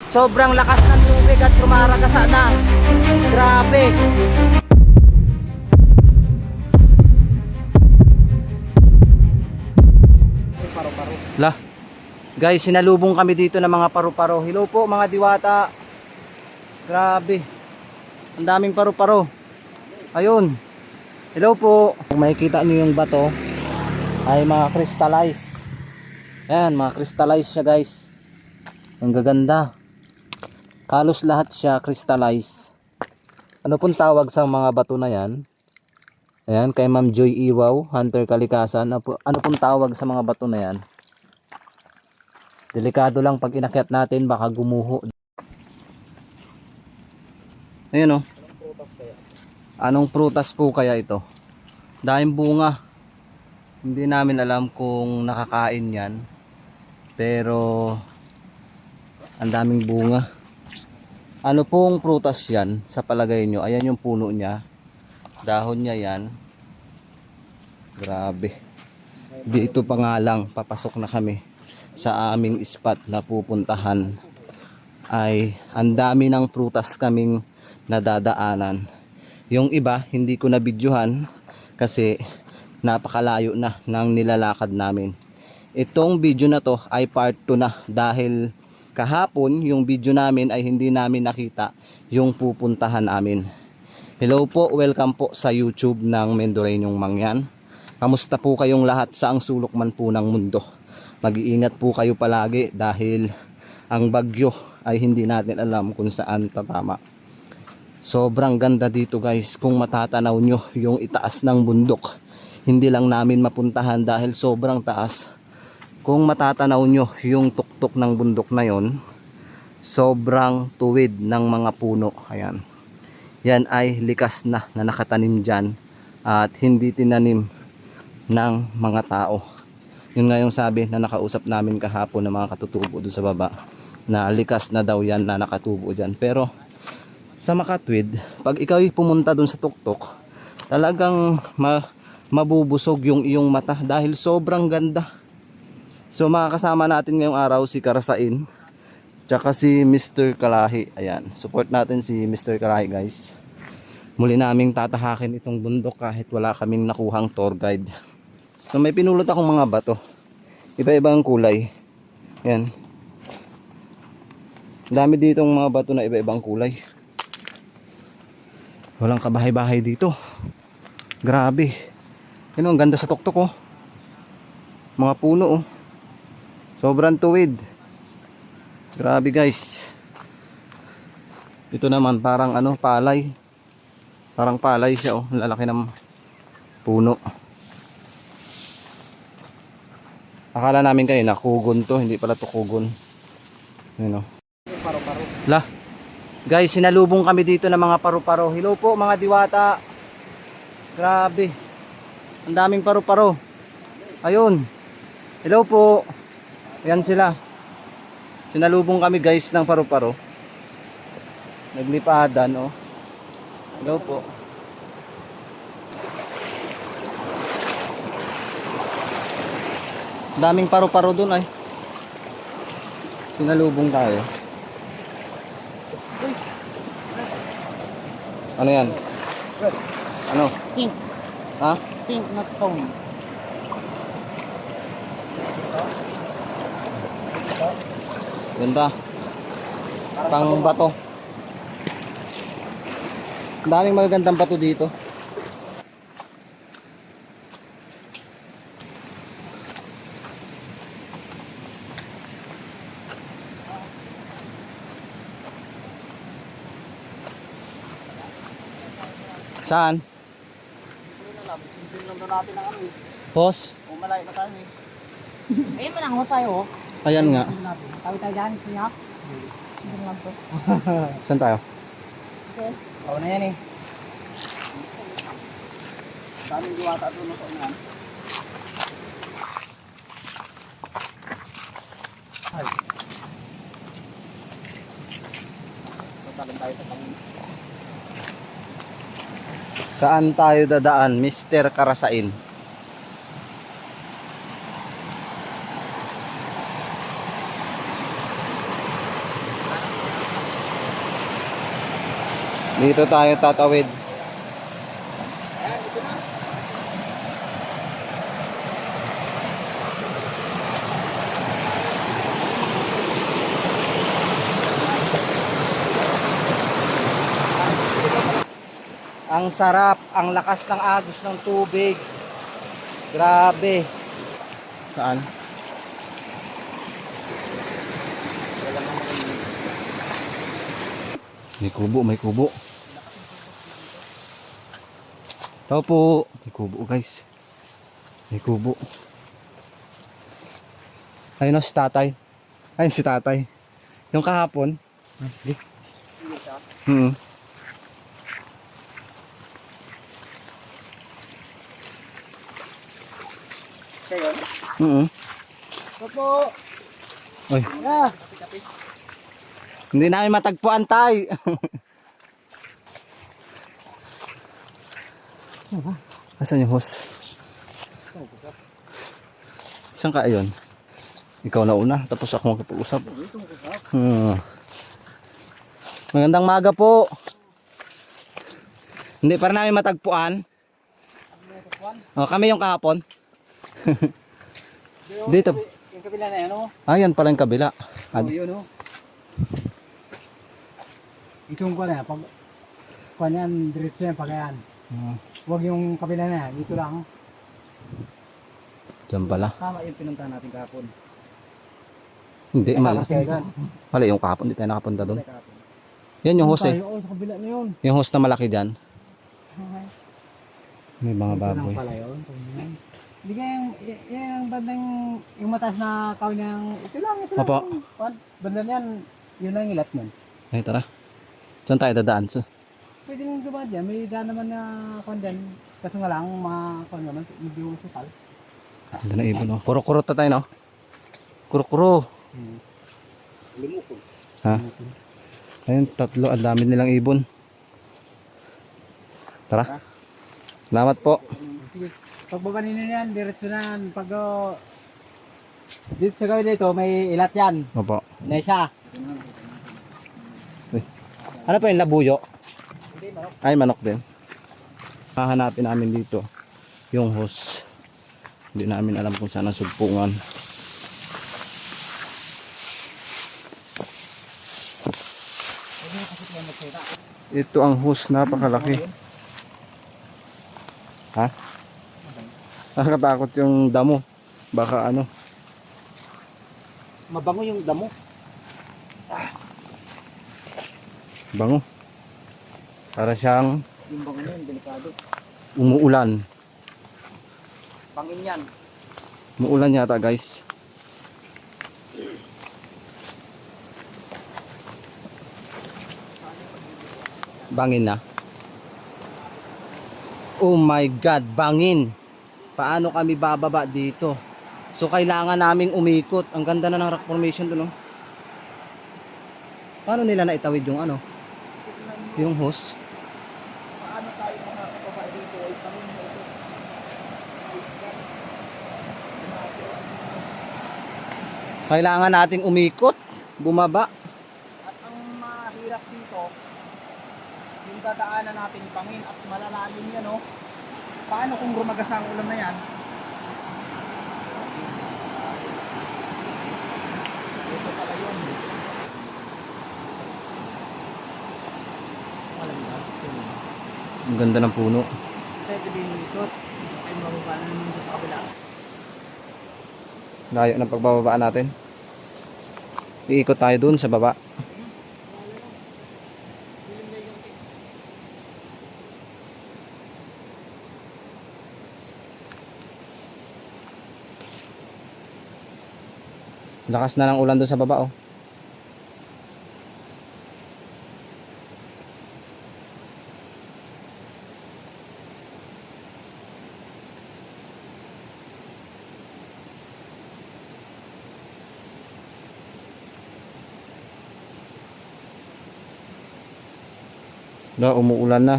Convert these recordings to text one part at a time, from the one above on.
Sobrang lakas ng tubig at rumaragasa na. Grabe. Lah. Guys, sinalubong kami dito ng mga paru-paro. Hello po mga diwata. Grabe. Ang daming paru-paro. Ayun. Hello po. Kung makikita nyo yung bato ay mga crystallize. Ayan, mga crystallize siya guys. Ang gaganda. Halos lahat siya crystallize. Ano pong tawag sa mga bato na yan? Ayan, kay Ma'am Joy Iwaw, Hunter Kalikasan. Ano pong tawag sa mga bato na yan? Delikado lang pag inakyat natin, baka gumuho. Ayun o. Anong prutas po kaya ito? Dahil bunga. Hindi namin alam kung nakakain yan. Pero ang daming bunga. Ano pong prutas yan sa palagay nyo? Ayan yung puno niya. Dahon niya yan. Grabe. Dito pa nga lang, papasok na kami sa aming spot na pupuntahan. Ay ang dami ng prutas kaming nadadaanan. Yung iba hindi ko na videohan kasi napakalayo na ng nilalakad namin. Itong video na to ay part 2 na dahil kahapon yung video namin ay hindi namin nakita yung pupuntahan namin. Hello po, welcome po sa YouTube ng Mendoreñong Mangyan. Kamusta po kayong lahat sa ang sulok man po ng mundo? Mag-iingat po kayo palagi dahil ang bagyo ay hindi natin alam kung saan tatama. Sobrang ganda dito guys, kung matatanaw nyo yung itaas ng bundok. Hindi lang namin mapuntahan dahil sobrang taas. Kung matatanaw nyo yung tuktok ng bundok na yon, sobrang tuwid ng mga puno. Ayan. Yan ay likas na nakatanim dyan at hindi tinanim ng mga tao. Yun nga yung sabi na nakausap namin kahapon ng mga katutubo doon sa baba, na likas na daw yan na nakatubo dyan. Pero sa Makatwid, pag ikaw pumunta doon sa tuktok, talagang mabubusog yung iyong mata dahil sobrang ganda. So makakasama natin ngayong araw si Karasain tsaka si Mr. Kalahi. Ayan, support natin si Mr. Kalahi guys. Muli naming tatahakin itong bundok kahit wala kaming nakuhang tour guide. So may pinulot akong mga bato, iba-ibang kulay. Ayan, dami ditong mga bato na iba-ibang kulay. Walang kabahay-bahay dito. Grabe. Yan, ang ganda sa tuktok oh. Mga puno oh. Sobrang tuwid. Grabe guys. Ito naman parang ano, palay. Parang palay siya oh. Ang lalaki ng puno. Akala namin kayo na kugon to, hindi pala to kugon. Ayun oh. Paru-paro. Lah. Guys, sinalubong kami dito ng mga paru-paro. Hello po mga diwata. Grabe. Ang daming paru-paro. Ayun. Hello po. Ayan sila. Sinalubong kami guys ng paru-paro. Naglipadan oh. Hello po. Daming paru-paro dun ay. Sinalubong tayo. Ano yan? Ano? Pink. Ha? Pink na stone. Ganda. Pang bato. Ang daming magagandang bato dito. Saan? Boss? Malayo na tayo eh. Ayun mo lang husay oh. Ayan nga. Tawi tayo dyan, siya. Hindi lang to. Saan tayo? Okay. Oo na yan eh. Daming diwata doon sa unahan. Ay. Tatalan tayo sa pangin. Saan tayo dadaan, Mr. Karasain? Dito tayo tatawid. Ang sarap, ang lakas ng agos ng tubig. Grabe. Saan? May kubo, may kubo. Tao po. May kubo guys. May kubo. Ayun o si tatay. Ayun si tatay. Yung kahapon. Hmm. Kayo? Opo. Oy. Ah. Hindi namin matagpuan tay. Asan yung host? Saan ka ayon? Ikaw na una, tapos ako magpag-usap. Magandang maga po. Hindi para namin matagpuan. Kami yung kahapon. Dito. Yung kabila na yan, oh. Ayan pala yung kabila. Oh, yun, oh. Itong ko na, pag kanyan, diretso yan, pag yan. Huwag yung kabila na yan, dito lang. Diyan pala. Tama yung pinuntahan natin kahapon. Hindi, mali. Kahapon. Mali yung kahapon, hindi tayo nakapunta doon. Yan yung host eh. Oo, sa kabila na yun. Yung host na malaki dyan. Okay. May mga Ito baboy. lang pala yun. Hindi kaya yung bandang, yung mataas na kaw niyang, ito lang. Opo. Banda niyan, yun lang yung ilat niyan. Ay, tara. Saan tayo dadaan? So, Pwede nang dumaan dyan, may daan naman na kawan dyan. Kaso nga lang, mga kawan naman, medyo sukal. ando na ibon oh. Kuro-kuro ta tayo no? Kuro-kuro. Limuko. Ha? Ayun, tatlo. Ang dami nilang ibon. Tara. Salamat po. Sige, pagbaba ninyo yan, diretso na yan. Pag dito sa gawin dito, may ilat yan. Opo. Na isa. Uy. Ano pa yung labuyo? Hindi, manok. Ay, manok din. Hahanapin namin dito yung host. Hindi namin alam kung saan ang sugpungan. Ito ang host, napakalaki. Ha? Nakakatakot yung damo. Baka ano. Mabango yung damo. Bango. Para siyang Yung bango na yun, delikado. umuulan. Bangin yan. Umuulan yata guys. Bangin na. Oh my God, bangin. Paano kami bababa dito? So kailangan naming umikot. Ang ganda na ng rock formation doon, no? Paano nila naitawid yung ano? Yung hose? Paano tayo makakababa dito? Ay, bangin na ito. Kailangan nating umikot, bumaba. At ang mahirap dito, yung dadaanan natin bangin at malalalim yan, oh. Paano kung rumagasa ang ulan na yan? Ito pala yun. Alam mo, Ang ganda ng puno. pwede din ikot. Ay, mababa na naman sa kabila. Layo ng pagbababaan natin. Iikot tayo dun sa baba. Lakas na ng ulan dun sa baba oh. No, umuulan na.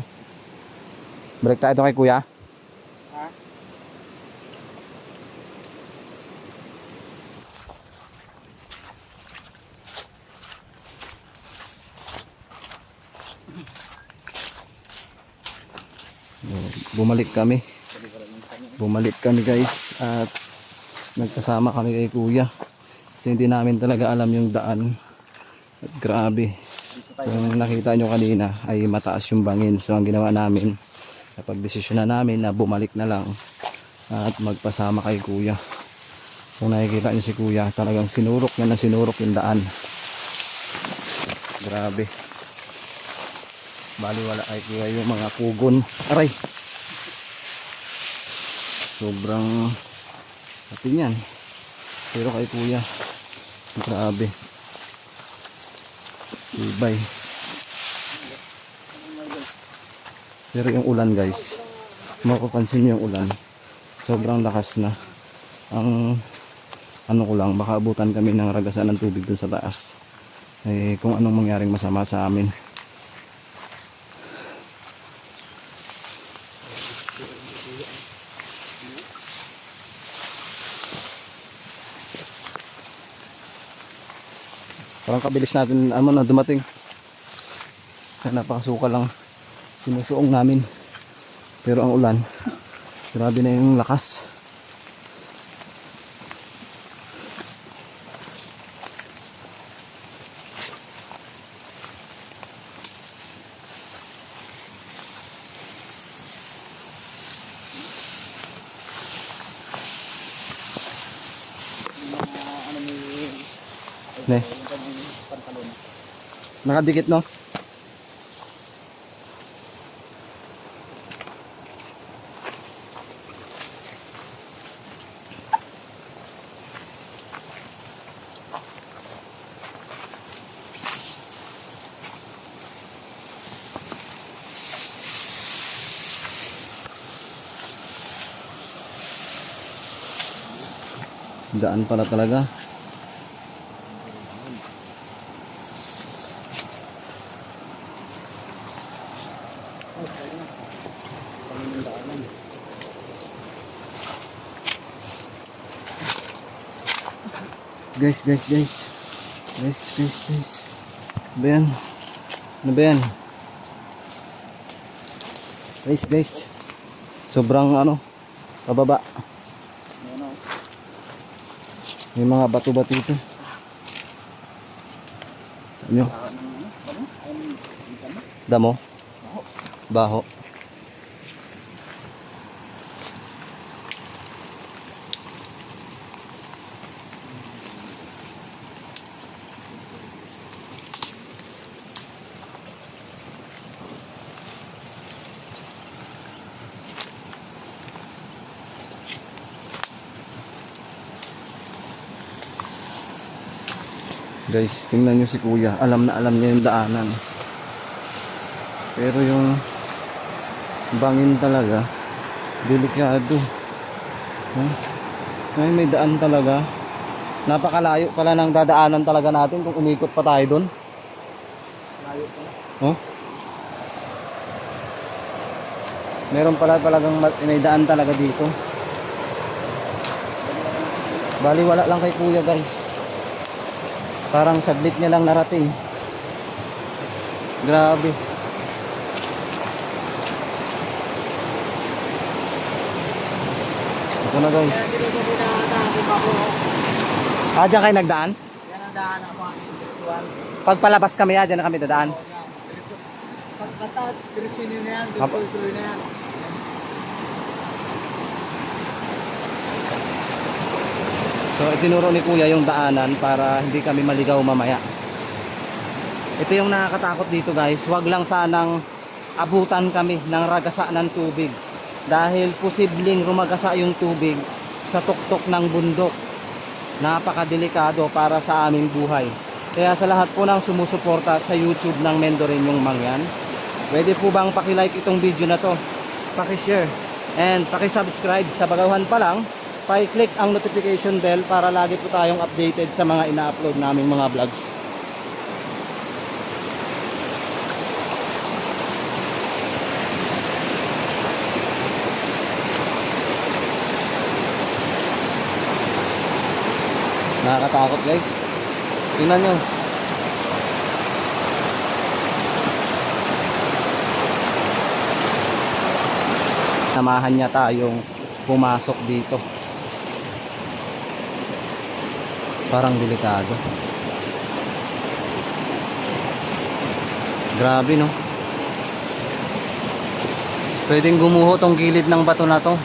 Balik tayo doon kay kuya. Ha? bumalik kami. Bumalik kami guys at nagkasama kami kay kuya. Kasi hindi namin talaga alam yung daan. At grabe. Kung nakita nyo kanina ay mataas yung bangin. So ang ginawa namin, napagdesisyon na namin na bumalik na lang at magpasama kay kuya. Kung nakikita nyo si kuya, talagang sinurok niya na sinurok yung daan. Grabe. Bali wala ay kuya yung mga pugon. Aray! Sobrang atin yan. Pero kay kuya, grabe. Ibay. Pero yung ulan guys, mapapansin nyo yung ulan, sobrang lakas na. Ang ano ko lang, baka abutan kami ng ragasan ng tubig dun sa taas. Eh, kung anong mangyaring masama sa amin. Parang kabilis natin na dumating. Kaya napakasuka lang sinusuong namin. Pero ang ulan, grabe na yung lakas. Ne. Nakadikit no? Daan pala talaga. Guys. Ano ba yan? Ano ba yan? Guys. Sobrang pababa. May mga bato-bato ito. Ano? Damo? Baho. Guys, tingnan nyo si kuya. Alam na alam niya yung daanan. Pero yung bangin talaga, delikado. Ay, may daan talaga. Napakalayo pala ng dadaanan talaga natin kung umikot pa tayo doon. Layo pala. Oh? Meron pala talagang may daan talaga dito. Bali wala lang kay kuya guys. Parang saglit niya lang narating. Grabe. Ito na guys. Diyan kayo nagdaan? Yan ang daan ako. Pag palabas kami diyan na kami dadaan. Basta diretso na yan, tuloy na yan. So itinuro ni kuya yung daanan para hindi kami maligaw mamaya. Ito yung nakakatakot dito guys. Huwag lang sanang abutan kami ng ragasa ng tubig. Dahil posibleng rumagasa yung tubig sa tuktok ng bundok. Napakadelikado para sa aming buhay. Kaya sa lahat po ng sumusuporta sa YouTube ng Mendoreñong Mangyan, pwede po bang pakilike itong video na to, pakishare, and pakisubscribe sa bagawan pa lang. Pa-click ang notification bell para lagi po tayong updated sa mga ina-upload naming mga vlogs. Nakakatakot guys. Tingnan nyo. sinamahan niya tayong pumasok dito. Parang delikado. Grabe, no? Pwedeng gumuho tong gilid ng bato na to.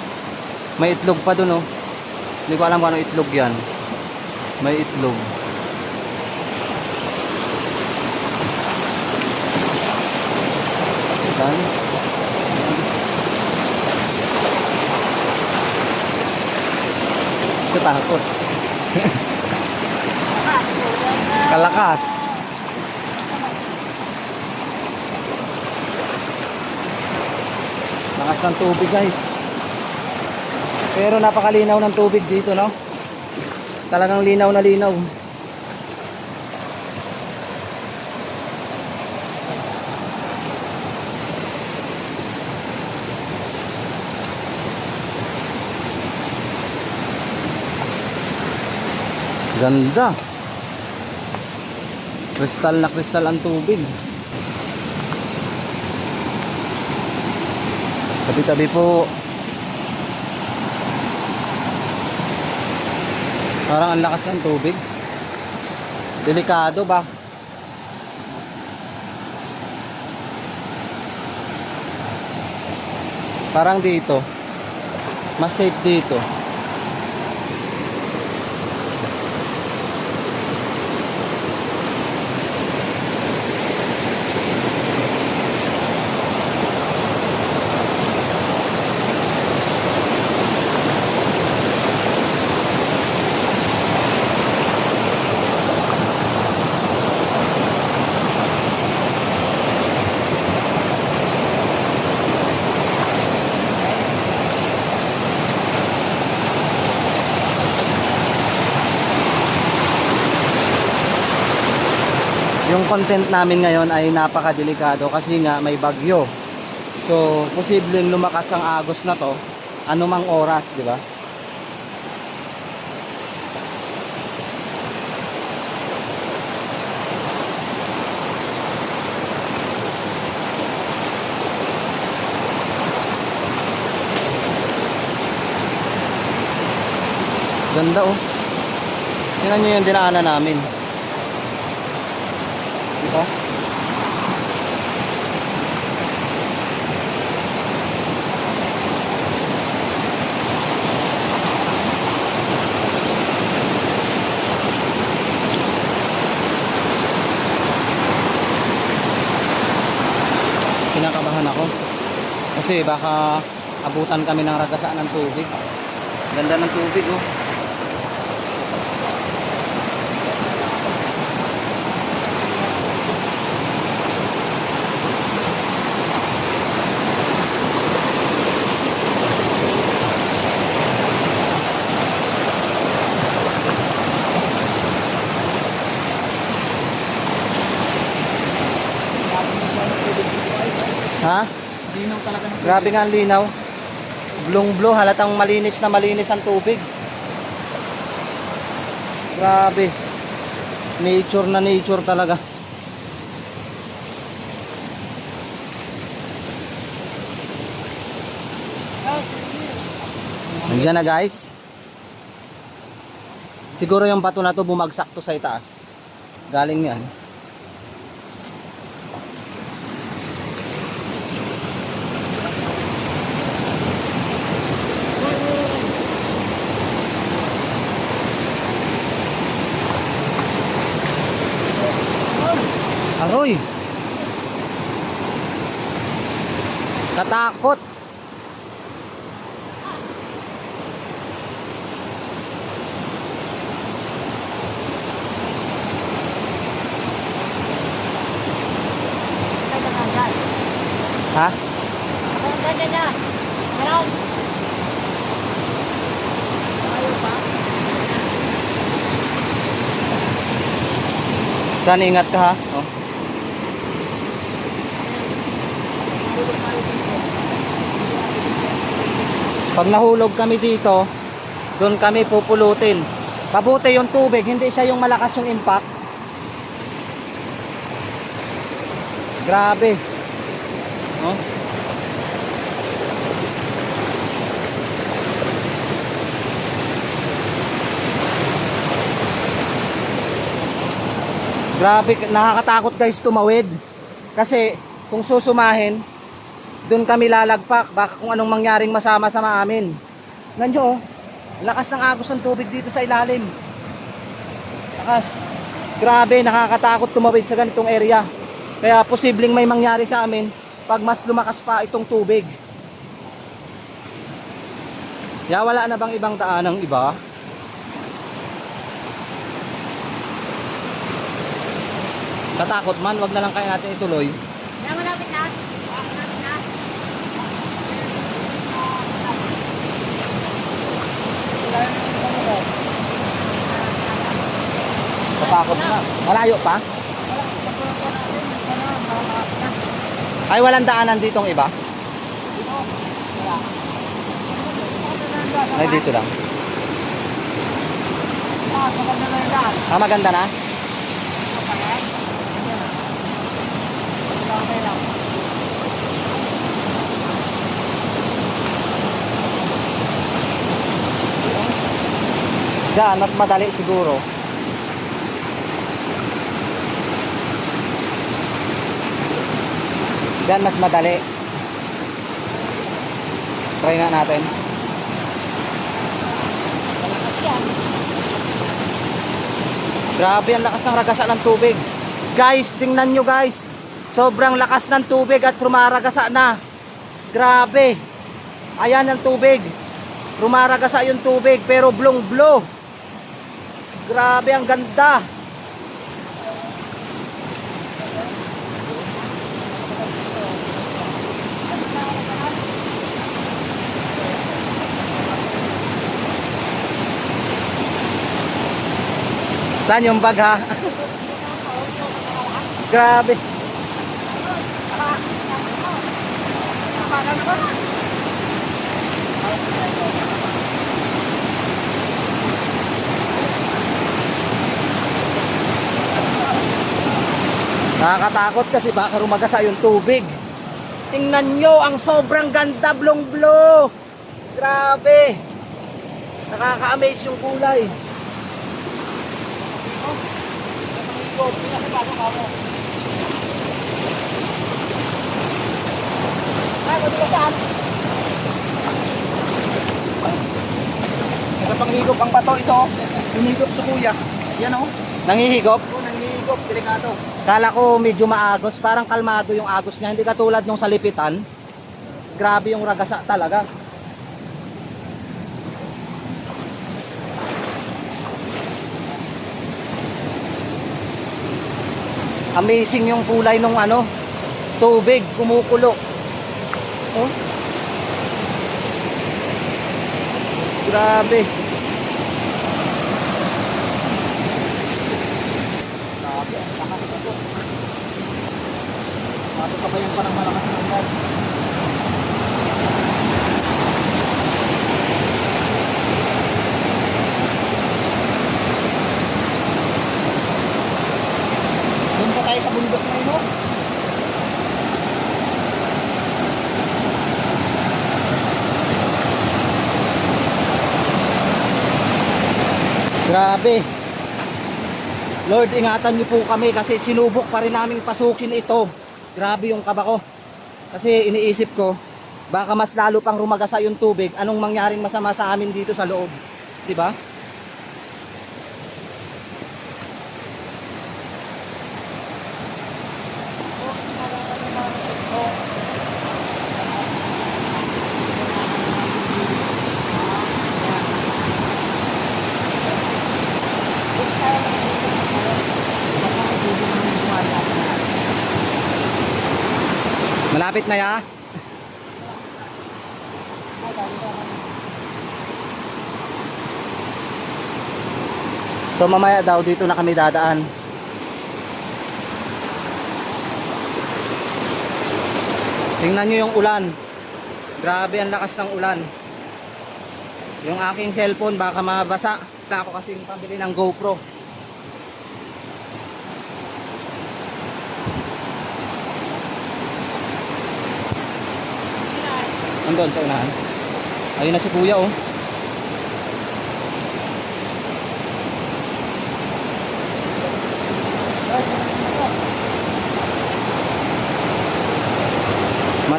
May itlog pa dun, oh. Hindi ko alam kung ano itlog yan. May itlog. Yan. Katakot. Kalakas. Lakas ng tubig, guys. Pero napakalinaw ng tubig dito, no? Talagang linaw na linaw. Ganda. Kristal na kristal ang tubig. Tabi-tabi po. Parang ang lakas ng tubig. Delikado ba? Parang dito. Mas safe dito. Yung content namin ngayon ay napakadelikado kasi nga may bagyo. So, posibleng lumakas ang agos na to anumang oras, di ba? Ganda, oh. Tingnan nyo yung dinaanan namin. Diba? Kinakabahan ako kasi baka abutan kami ng ragasaan ng tubig. Ganda ng tubig, oh. Ha? Linaw talaga ng tubig. Grabe nga ang linaw. Blong blue, halatang malinis na malinis ang tubig. Grabe. Nature na nature talaga. Nandiyan na, guys. Siguro yung bato na to bumagsak to sa itaas. Galing yan. Aroy. Katakot. Ha? Saan, ingat ka, ha? Oh. Pag nahulog kami dito, doon kami pupulutin. Mabuti yung tubig, hindi siya yung malakas yung impact. Grabe. Oh. Grabe, nakakatakot guys tumawid. Kasi kung susumahin, doon kami lalagpak. Baka kung anong mangyaring masama-sama amin. Nanyo, lakas ng agos ng tubig dito sa ilalim. Lakas. Grabe, nakakatakot tumawid sa ganitong area. Kaya posibleng may mangyari sa amin pag mas lumakas pa itong tubig. Kaya wala na bang ibang daan ng iba? Katakot man, wag na lang kaya natin ituloy. Kaya malapit na. Malapit na. Katakot na. Malayo pa? Ay, walang daanan ditong iba? Ay, dito lang. Ah, maganda na? Diyan, mas madali siguro. Diyan, mas madali. Try nga natin. Grabe, ang lakas ng ragasa ng tubig. Guys, tingnan nyo guys. Sobrang lakas ng tubig at rumaragasa na. Grabe. Ayan ang tubig. Rumaragasa yung tubig pero blong-blo. Grabe, ang ganda. Saan yung bag ha? Grabe. Nakakatakot kasi baka rumagasa yung tubig. Tingnan nyo, ang sobrang ganda, blong-blo. Grabe. Nakaka-amaze yung kulay. Nakapanghigop ang bato ito. Hinigop sa kuya. Yan o. Nangihigop? Nanghihigop. Delikado. Kala ko medyo maagos, parang kalmado yung agos niya. Hindi katulad nung sa lipitan. Grabe yung ragasa talaga. Amazing yung kulay nung ano, tubig kumukulo. Oh. Grabe. Grabe. Nakakita. Sabayan pa ng malakas ng ulan. Doon pa tayo sa bundok na yun. Grabe. Lord, ingatan niyo po kami kasi sinubok pa rin naming pasukin ito. Grabe yung kaba ko. Kasi iniisip ko, baka mas lalo pang rumagasa yung tubig. Anong mangyaring masama sa amin dito sa loob? 'Di ba? Malapit na ya. So mamaya daw dito na kami dadaan. Tingnan nyo yung ulan. Grabe ang lakas ng ulan. Yung aking cellphone baka mabasa. Wala ako kasing pambili ng GoPro. Andun sa unahan. Ayun na si kuya oh.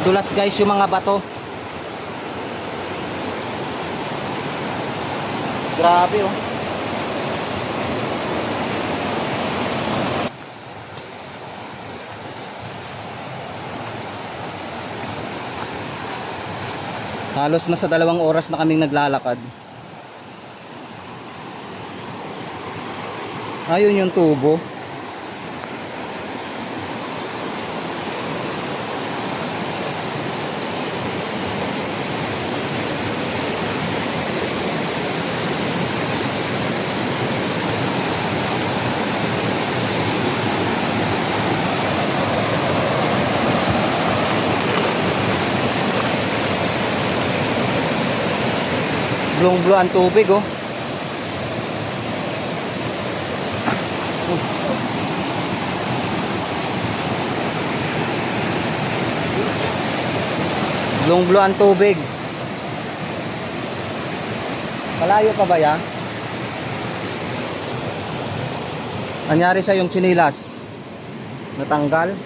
Nadulas guys yung mga bato. Grabe oh. Halos nasa 2 oras na kaming naglalakad. Ayun yung tubo. Blong-blong ang tubig oh. Blong-blong ang tubig. Malayo pa ba yan? Nangyari sa yung chinilas? Natanggal?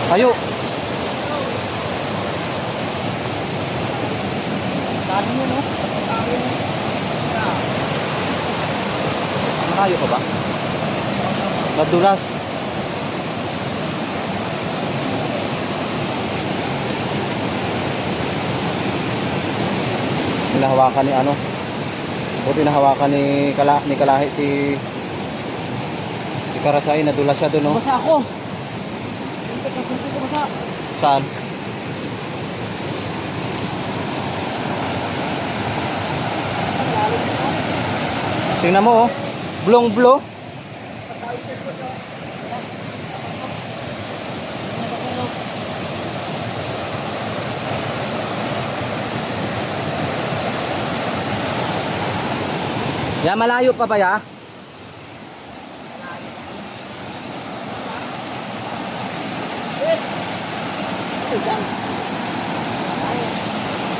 Tayo. Sabi mo, no? Sabi mo. Malayo pa ba? Nadulas. Nahawakan ni ano? Buti nahawakan ni Kalahi si Karasay, nadulas siya doon, no? Basa ako. Hindi ko basa. Saan? Tingnan mo, oh. Blong-blo. Ya, malayo pa ba ya?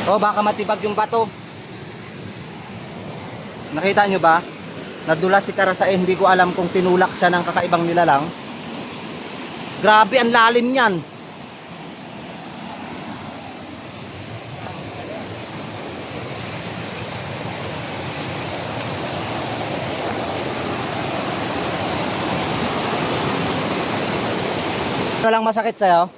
Oh, baka matibag yung bato. Nakita nyo ba? Nadulas si Karasay, hindi ko alam kung tinulak siya ng kakaibang nilalang. Grabe, ang lalim niyan. Ano lang masakit sa'yo?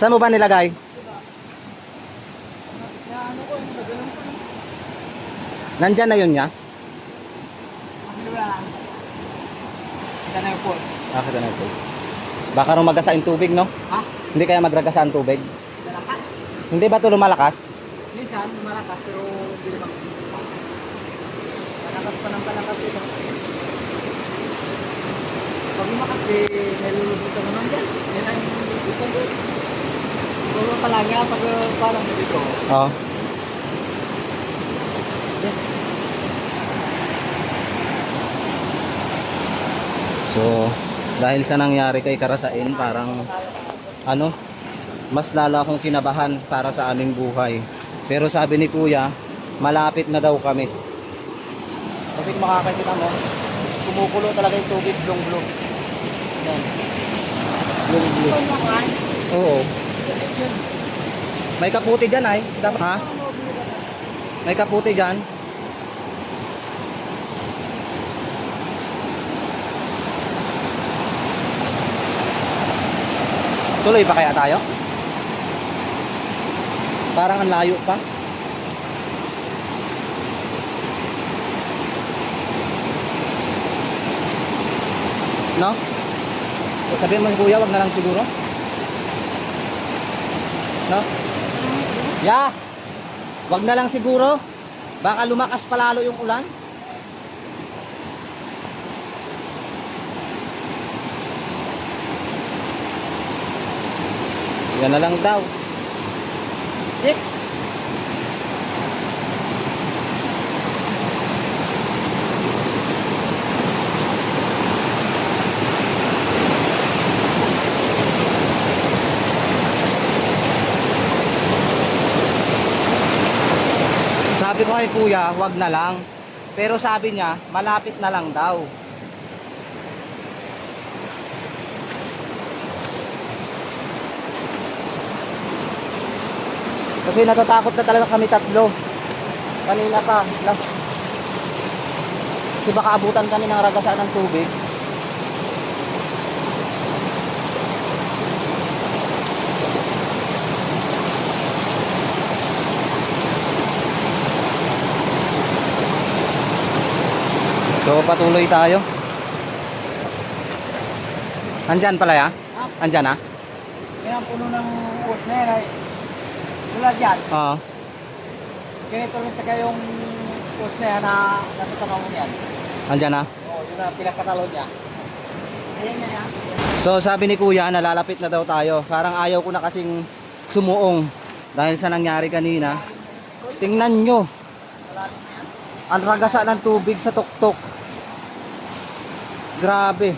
Saan mo ba nilagay? Nandyan na yun niya? Ito na yung pool. Bakit na ito? Baka rin magasa yung tubig, no? Ha? Hindi kaya magragasa ang tubig? Malakas. Hindi ba ito lumalakas? Minsan, malakas pero hindi naman. Malakas pa ng palakas ito. Pag lumakas, nalulubog ka naman dyan. Yan ang nalulubog doon. Puro talaga, pag parang dito. Oo. Yes. So, dahil sa nangyari kay Karasain, parang ano, mas lalo akong kinabahan para sa aming buhay. Pero sabi ni Kuya, malapit na daw kami. Kasi kung makakakita mo, kumukulo talaga yung tubig, blong-blong. Yan. Blong-blong. Oo. May kaputi dyan ay. Dapat, ha? May kaputi dyan. Tuloy pa kaya tayo? Parang ang layo pa. No? Sabihin mo si Kuya, wag na lang siguro. No? Ya! Wag na lang siguro. Baka lumakas palalo yung ulan. Yan na lang daw. Dick, Sabi ko kay kuya, wag na lang. Pero sabi niya, malapit na lang daw. Kasi natatakot na talaga kami tatlo. Kanina pa. Kasi baka abutan kami ng ragasan ng tubig. So patuloy tayo. Andyan pala ya? Andyan ha? yan ang puno ng us na yan ay tulad yan. Oo. Ganito rin sa kayong us na yan na natutanaw mo yan. Andyan ha? Oo, yun na pinakatalo niya. Ayan yan yan. So sabi ni kuya, nalalapit na daw tayo. Parang ayaw ko na kasing sumuong dahil sa nangyari kanina. Tingnan nyo. Ang ragasa ng tubig sa tuktok. Grabe.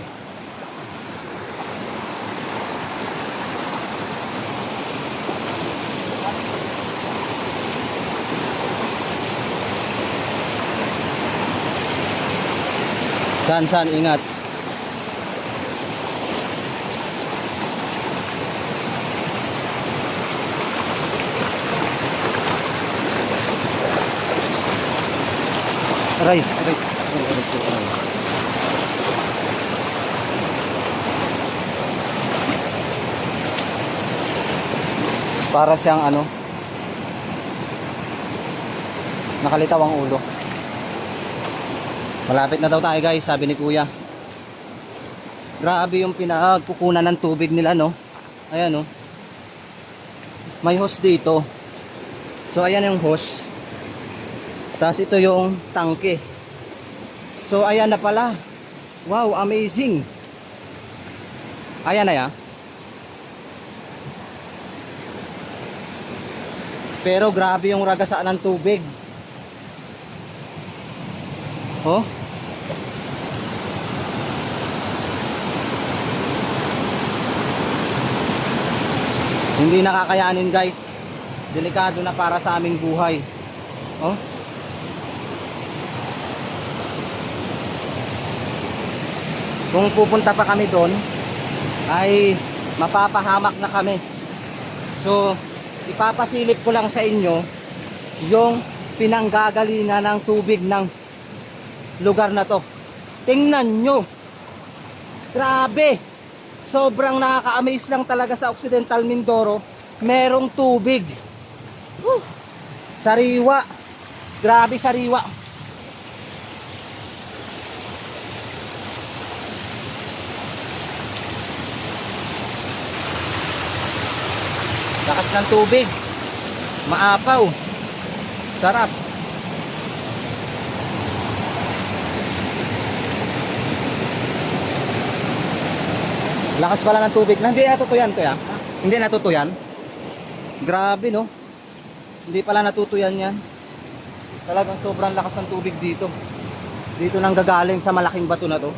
Saan, ingat. Aray. Para siyang ano, nakalitaw ang ulo. Malapit na daw tayo guys, sabi ni kuya. Grabe yung pinagkukunan ng tubig nila, no? Ayan, no? May hose dito. So ayan yung hose. Tapos ito yung tangke. So ayan na pala. Wow, amazing. Ayan na ya. Pero grabe yung ragasaan ng tubig. Oh. Hindi nakakayanin guys. Delikado na para sa aming buhay. Oh. Kung pupunta pa kami doon ay mapapahamak na kami. So ipapasilip ko lang sa inyo yung pinanggagalingan ng tubig ng lugar na to. Tingnan nyo, grabe, sobrang nakaka-amaze lang talaga sa Occidental Mindoro. Merong tubig. Sariwa, grabe sariwa. Lakas ng tubig. Maapaw. Sarap. Lakas pala ng tubig. Hindi natutuyan to ya. Hindi natutuyan. Grabe no. Hindi pala natutuyan yan. Talagang sobrang lakas ng tubig dito. Dito nang gagaling sa malaking bato na to.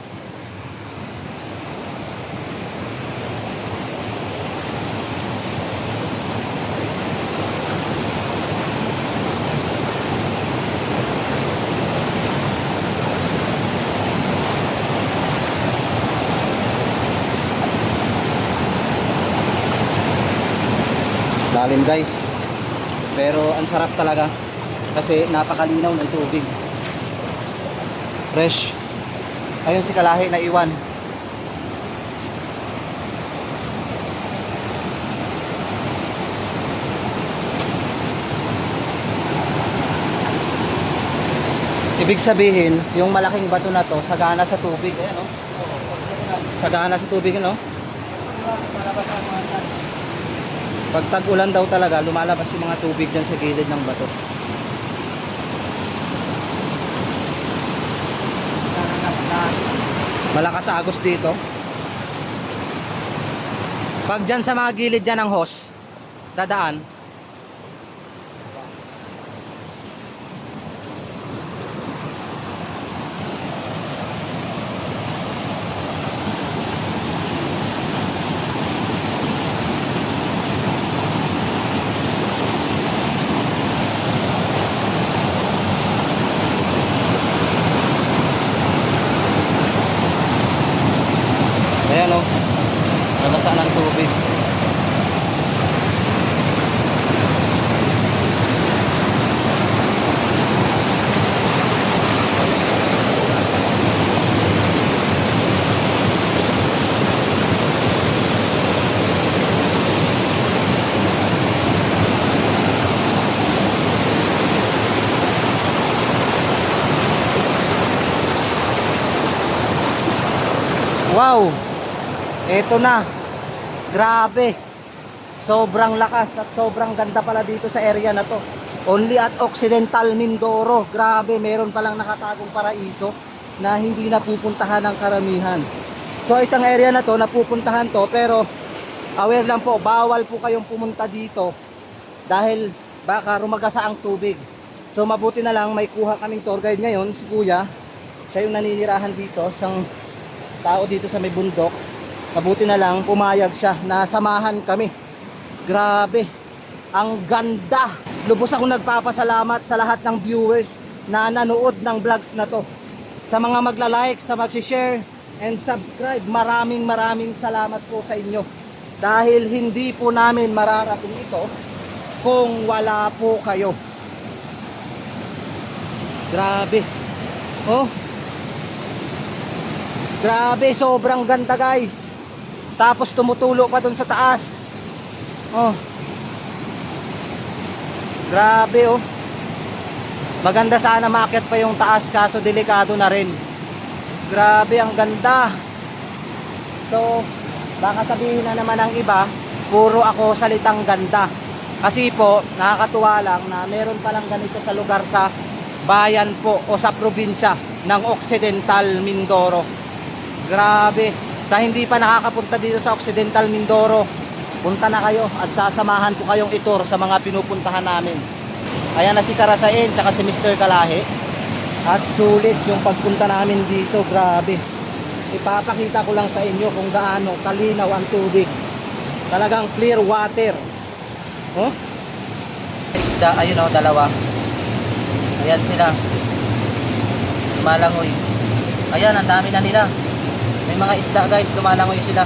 Lalim guys, pero ang sarap talaga kasi napakalinaw ng tubig, fresh. Ayun si Kalahi na iwan. Ibig sabihin yung malaking bato na to sagana sa tubig. Ayan, oh. Sagana sa tubig, no? Pag tag-ulan daw talaga, lumalabas yung mga tubig dyan sa gilid ng bato. na Malakas agos dito. Pag dyan sa mga gilid dyan ng hose, dadaan. Ayan o, nagasaan ng tubig. Wow! Eto na. Grabe. Sobrang lakas at sobrang ganda pala dito sa area na to. Only at Occidental Mindoro. Grabe, meron palang nakatagong paraiso na hindi napupuntahan ng karamihan. So itong area na to, napupuntahan to, pero aware lang po, bawal po kayong pumunta dito dahil baka rumagasa ang tubig. So mabuti na lang may kuha kaming tour guide ngayon, si Kuya. Siya yung naninirahan dito, isang tao dito sa may bundok. Mabuti na lang pumayag siya na samahan kami. Grabe, ang ganda. Lubos ako nagpapasalamat sa lahat ng viewers na nanood ng vlogs na to. Sa mga magla-like, sa mag-share and subscribe, maraming salamat po sa inyo. Dahil hindi po namin mararating ito kung wala po kayo. Grabe. Oh, grabe, sobrang ganda guys. Tapos tumutulo pa dun sa taas. Oh. Grabe oh. Maganda sana maakyat pa yung taas kaso delikado na rin. Grabe, ang ganda. So, baka sabihin na naman ng iba, puro ako salitang ganda. Kasi po, nakakatuwa lang na meron palang ganito sa lugar sa bayan po o sa probinsya ng Occidental Mindoro. Grabe. Sa hindi pa nakakapunta dito sa Occidental Mindoro, punta na kayo at sasamahan ko kayong itour sa mga pinupuntahan namin. Ayan na si Karasain tsaka si Mr. Kalahi. At sulit yung pagpunta namin dito. Grabe. Ipapakita ko lang sa inyo kung gaano kalinaw ang tubig. Talagang clear water. Oh? Isda, ayun o, dalawa. Ayan sila. Malangoy. Ayan, ang dami na nila. May mga isda guys, lumalangoy sila.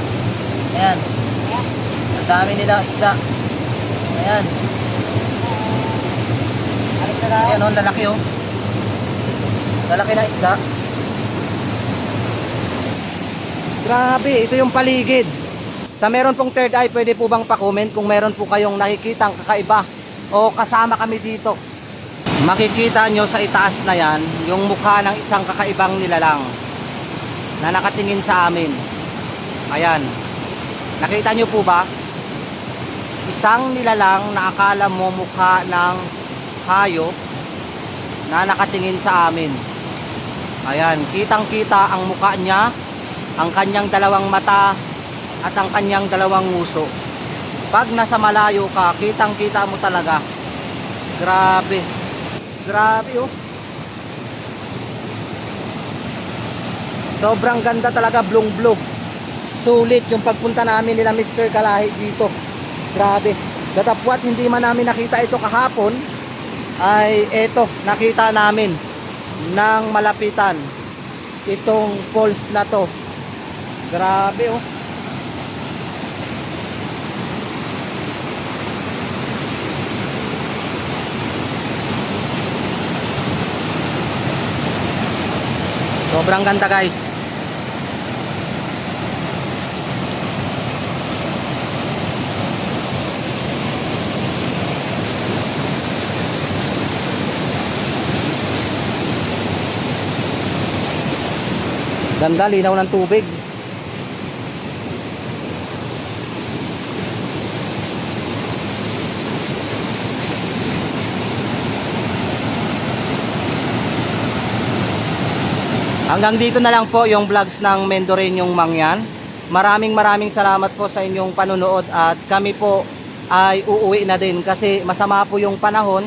Ayan. Ang dami nila isda. Ayan. Ayan o, lalaki o. Lalaki na isda. Grabe, ito yung paligid. Sa meron pong third eye, pwede po bang pa-comment kung meron po kayong nakikitang kakaiba o kasama kami dito. Makikita nyo sa itaas na yan yung mukha ng isang kakaibang nilalang na nakatingin sa amin. Ayan. Nakita nyo po ba? Isang nilalang na akala mo mukha ng hayop na nakatingin sa amin. Ayan. Kitang kita ang mukha niya, ang kanyang dalawang mata at ang kanyang dalawang nguso. Pag nasa malayo ka, kitang kita mo talaga. Grabe. Grabe oh. Sobrang ganda talaga, blong-blog. Sulit yung pagpunta namin nila Mr. Kalahi dito. Grabe. Datapwat hindi man namin nakita ito kahapon, ay eto, nakita namin ng malapitan itong falls na to. Grabe oh. Sobrang ganda guys. Ganda, linaw ng tubig. Hanggang dito na lang po yung vlogs ng Mendoreñong Mangyan. Maraming salamat po sa inyong panunood at kami po ay uuwi na din kasi masama po yung panahon.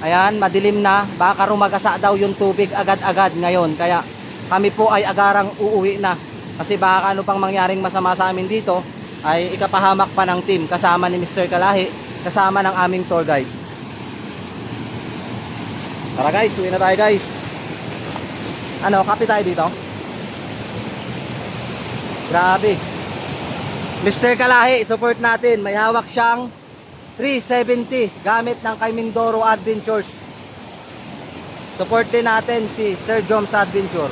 Ayan, madilim na, baka rumagasa daw yung tubig agad-agad ngayon. Kaya kami po ay agarang uuwi na kasi baka ano pang mangyaring masama sa amin dito ay ikapahamak pa ng team kasama ni Mr. Kalahi, kasama ng aming tour guide. Tara guys, uwi na tayo guys. Ano, kape tayo dito? Grabe. Mr. Kalahi, support natin. May hawak siyang 370 gamit ng kay Mindoro Adventures. Support din natin si Sir Joms Adventure.